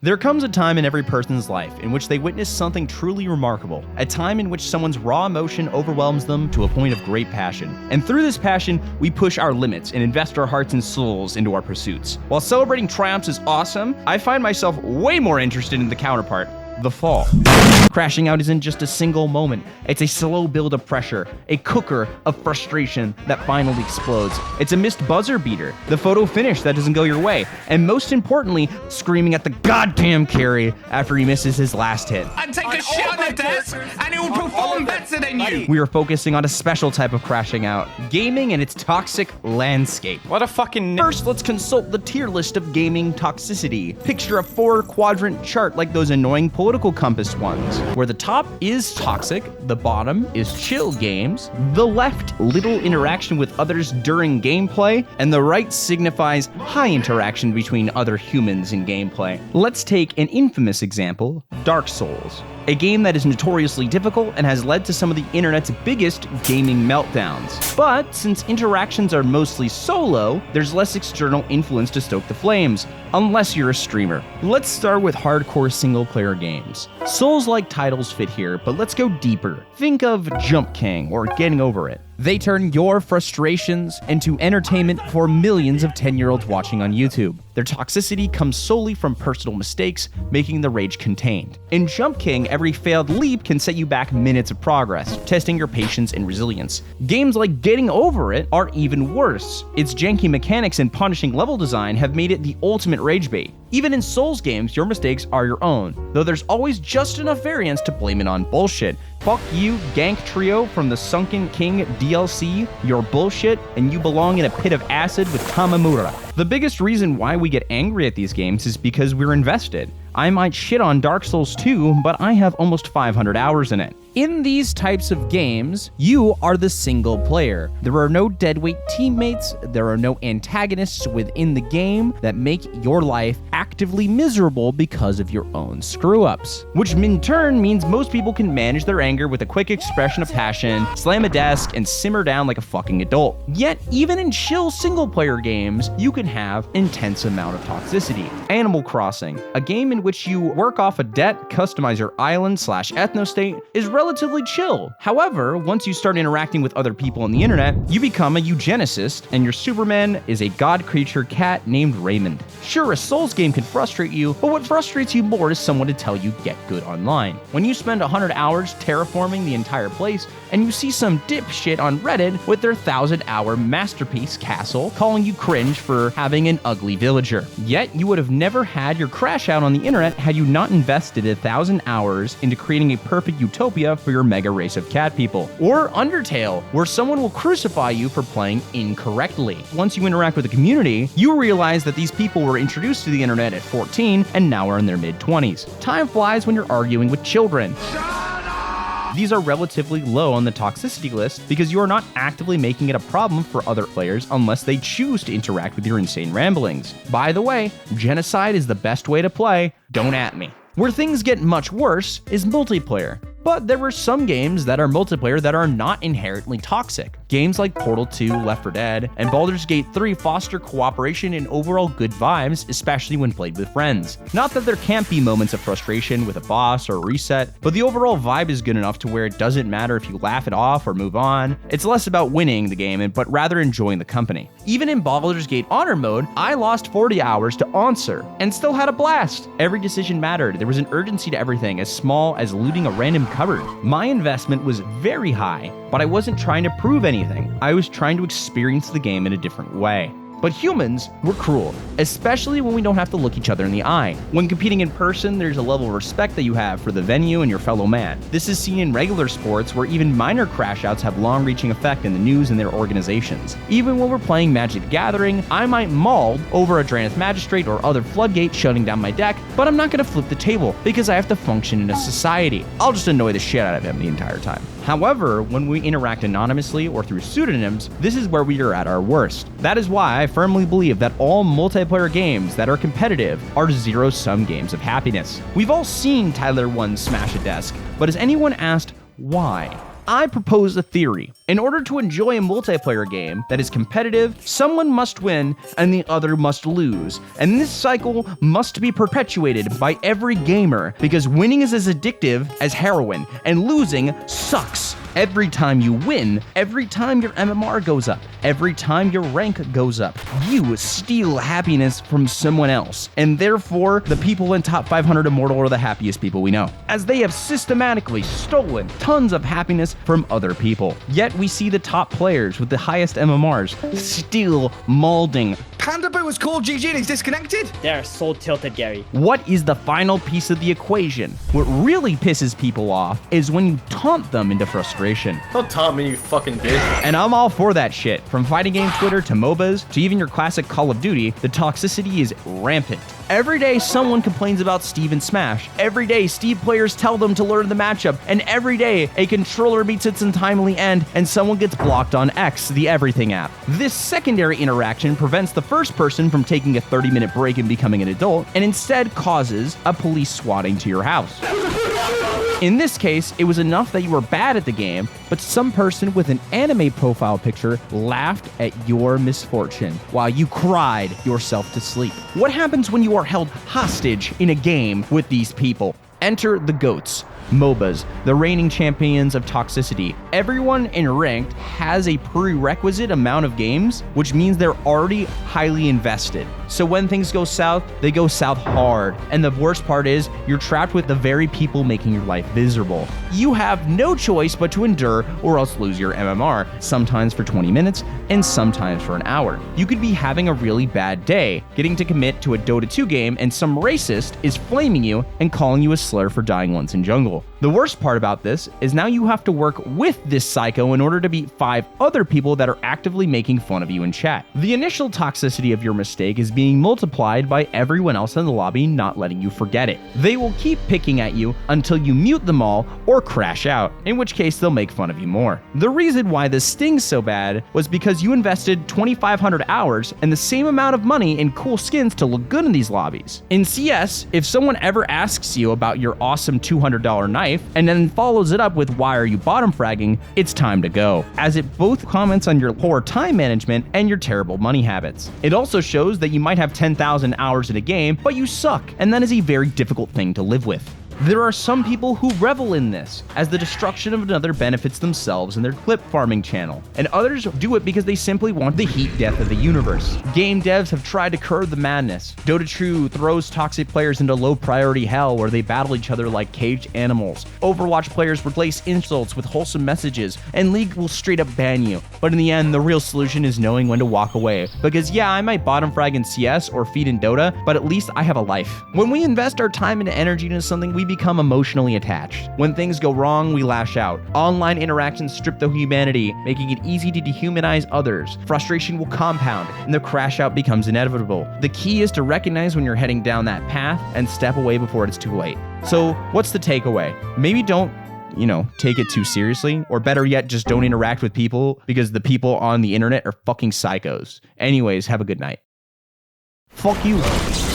There comes a time in every person's life in which they witness something truly remarkable, a time in which someone's raw emotion overwhelms them to a point of great passion. And through this passion, we push our limits and invest our hearts and souls into our pursuits. While celebrating triumphs is awesome, I find myself way more interested in the counterpart, the fall. Crashing out isn't just a single moment, it's a slow build of pressure, a cooker of frustration that finally explodes. It's a missed buzzer beater, the photo finish that doesn't go your way, and most importantly, screaming at the goddamn carry after he misses his last hit. I'd take a shit on the desk and it will perform better than you. We are focusing on a special type of crashing out, gaming and its toxic landscape. What a fucking... First, let's consult the tier list of gaming toxicity. Picture a 4-quadrant chart like those annoying political compass ones, where the top is toxic, the bottom is chill games, the left little interaction with others during gameplay, and the right signifies high interaction between other humans in gameplay. Let's take an infamous example, Dark Souls, a game that is notoriously difficult and has led to some of the internet's biggest gaming meltdowns. But since interactions are mostly solo, there's less external influence to stoke the flames, unless you're a streamer. Let's start with hardcore single-player games. Souls-like titles fit here, but let's go deeper. Think of Jump King or Getting Over It. They turn your frustrations into entertainment for millions of 10-year-olds watching on YouTube. Their toxicity comes solely from personal mistakes, making the rage contained. In Jump King, every failed leap can set you back minutes of progress, testing your patience and resilience. Games like Getting Over It are even worse. Its janky mechanics and punishing level design have made it the ultimate rage bait. Even in Souls games, your mistakes are your own, though there's always just enough variance to blame it on bullshit. Fuck you, Gank Trio from the Sunken King DLC, you're bullshit, and you belong in a pit of acid with Tamamura. The biggest reason why we get angry at these games is because we're invested. I might shit on Dark Souls 2, but I have almost 500 hours in it. In these types of games, you are the single player. There are no deadweight teammates, there are no antagonists within the game that make your life actively miserable because of your own screw-ups. Which in turn means most people can manage their anger with a quick expression of passion, slam a desk, and simmer down like a fucking adult. Yet, even in chill single-player games, you can have intense amount of toxicity. Animal Crossing, a game in which you work off a debt, customize your island/ethnostate, is relatively chill. However, once you start interacting with other people on the internet, you become a eugenicist, and your Superman is a god creature cat named Raymond. Sure, a Souls game can frustrate you, but what frustrates you more is someone to tell you get good online. When you spend 100 hours terraforming the entire place, and you see some dipshit on Reddit with their 1,000-hour masterpiece castle calling you cringe for having an ugly villager. Yet, you would have never had your crash out on the internet had you not invested 1,000 hours into creating a perfect utopia for your mega race of cat people. Or Undertale, where someone will crucify you for playing incorrectly. Once you interact with the community, you realize that these people were introduced to the internet at 14 and now are in their mid-20s. Time flies when you're arguing with children. These are relatively low on the toxicity list because you are not actively making it a problem for other players unless they choose to interact with your insane ramblings. By the way, genocide is the best way to play, don't at me. Where things get much worse is multiplayer. But there are some games that are multiplayer that are not inherently toxic. Games like Portal 2, Left 4 Dead, and Baldur's Gate 3 foster cooperation and overall good vibes, especially when played with friends. Not that there can't be moments of frustration with a boss or a reset, but the overall vibe is good enough to where it doesn't matter if you laugh it off or move on. It's less about winning the game, but rather enjoying the company. Even in Baldur's Gate Honor mode, I lost 40 hours to Answer and still had a blast. Every decision mattered. There was an urgency to everything, as small as looting a random cupboard. My investment was very high, but I wasn't trying to prove anything. I was trying to experience the game in a different way. But humans were cruel, especially when we don't have to look each other in the eye. When competing in person, there's a level of respect that you have for the venue and your fellow man. This is seen in regular sports where even minor crash outs have long-reaching effect in the news and their organizations. Even when we're playing Magic the Gathering, I might maul over a Drannith Magistrate or other floodgate shutting down my deck, but I'm not going to flip the table because I have to function in a society. I'll just annoy the shit out of him the entire time. However, when we interact anonymously or through pseudonyms, this is where we are at our worst. That is why I firmly believe that all multiplayer games that are competitive are zero-sum games of happiness. We've all seen Tyler 1 smash a desk, but has anyone asked why? I propose a theory. In order to enjoy a multiplayer game that is competitive, someone must win and the other must lose. And this cycle must be perpetuated by every gamer because winning is as addictive as heroin and losing sucks. Every time you win, every time your MMR goes up, every time your rank goes up, you steal happiness from someone else. And therefore, the people in top 500 Immortal are the happiest people we know, as they have systematically stolen tons of happiness from other people. Yet we see the top players with the highest MMRs still molding. Panda Boo was called GG and he's disconnected. They're so tilted, Gary. What is the final piece of the equation? What really pisses people off is when you taunt them into frustration. Don't taunt me, you fucking bitch. And I'm all for that shit. From fighting game Twitter to MOBAs to even your classic Call of Duty, the toxicity is rampant. Every day someone complains about Steve in Smash. Every day Steve players tell them to learn the matchup. And every day a controller meets its untimely end and someone gets blocked on X, the everything app. This secondary interaction prevents the first person from taking a 30-minute break and becoming an adult, and instead causes a police swatting to your house. In this case, it was enough that you were bad at the game, but some person with an anime profile picture laughed at your misfortune while you cried yourself to sleep. What happens when you are held hostage in a game with these people? Enter the GOATs, MOBAs, the reigning champions of toxicity. Everyone in ranked has a prerequisite amount of games, which means they're already highly invested. So when things go south, they go south hard. And the worst part is, you're trapped with the very people making your life miserable. You have no choice but to endure or else lose your MMR, sometimes for 20 minutes and sometimes for an hour. You could be having a really bad day, getting to commit to a Dota 2 game and some racist is flaming you and calling you a slur for dying once in jungle. The worst part about this is now you have to work with this psycho in order to beat 5 other people that are actively making fun of you in chat. The initial toxicity of your mistake is being multiplied by everyone else in the lobby not letting you forget it. They will keep picking at you until you mute them all or crash out, in which case they'll make fun of you more. The reason why this stings so bad was because you invested 2,500 hours and the same amount of money in cool skins to look good in these lobbies. In CS, if someone ever asks you about your awesome $200 knife and then follows it up with why are you bottom fragging, it's time to go, as it both comments on your poor time management and your terrible money habits. It also shows that you might have 10,000 hours in a game, but you suck, and that is a very difficult thing to live with. There are some people who revel in this, as the destruction of another benefits themselves and their clip farming channel, and others do it because they simply want the heat death of the universe. Game devs have tried to curb the madness. Dota 2 throws toxic players into low priority hell where they battle each other like caged animals. Overwatch players replace insults with wholesome messages, and League will straight up ban you. But in the end, the real solution is knowing when to walk away, because yeah, I might bottom frag in CS or feed in Dota, but at least I have a life. When we invest our time and energy into something, we become emotionally attached. When things go wrong, we lash out. Online interactions strip the humanity, making it easy to dehumanize others. Frustration will compound, and the crash out becomes inevitable. The key is to recognize when you're heading down that path and step away before it's too late. So, what's the takeaway? Maybe don't take it too seriously, or better yet, just don't interact with people because the people on the internet are fucking psychos. Anyways, have a good night. Fuck you.